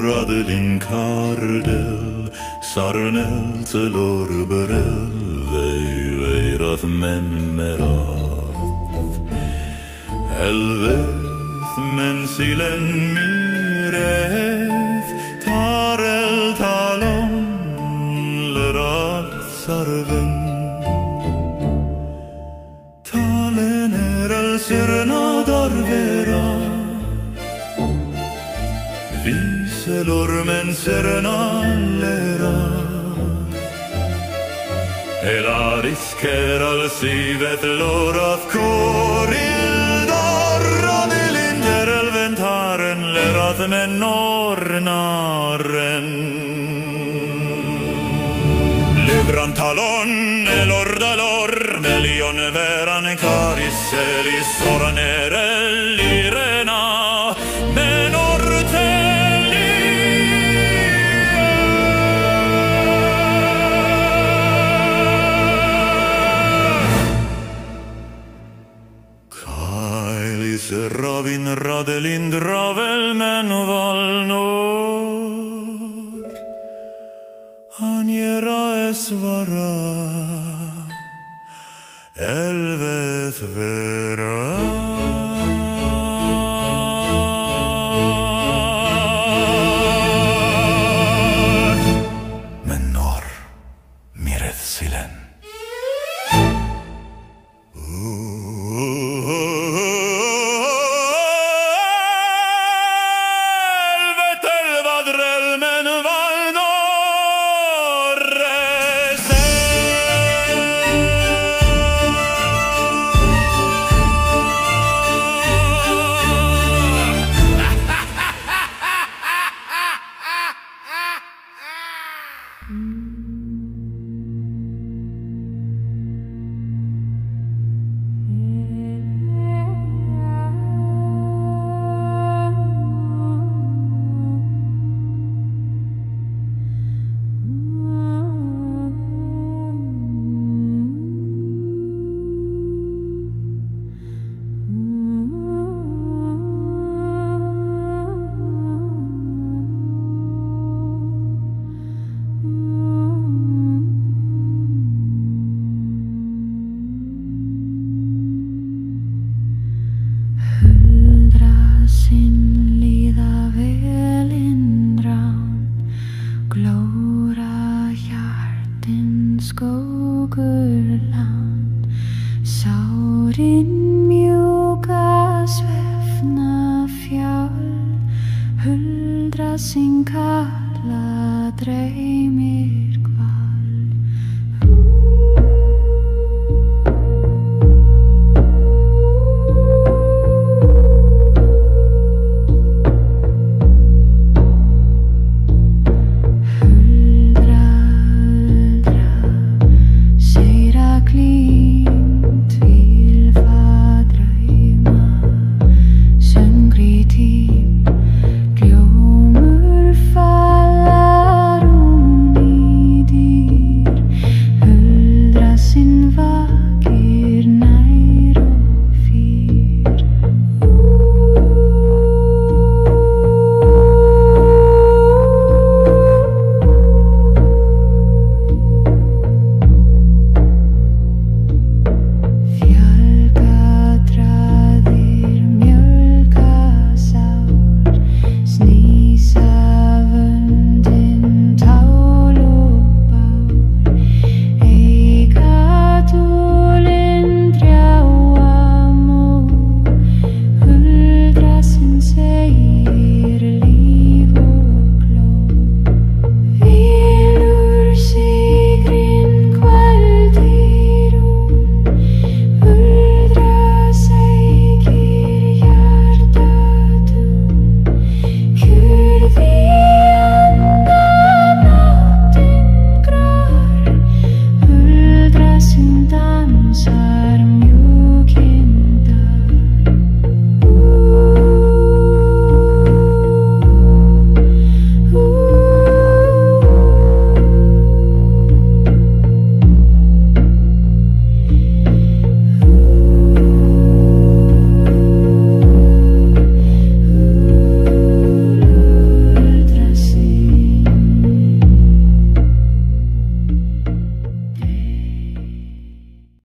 Radeling kardel, sarnel telor berel, veirat men meraf. Helvet men silen miref, tarel talon, lerat sarven. Talen el sirna darvera, viselor men serenallera. Elaris keral sivet lorat korildar, radelinder elventaren lerat men nornaren. Libran talon elor dalor, melion veran caris elis oranere lirena, Ravin radelind ravel men valnor, aniera esvara, elvet vera. Menor mireth silen. Skógurland, sárin mjúka svefna fjál, huldra sin kalla dreif.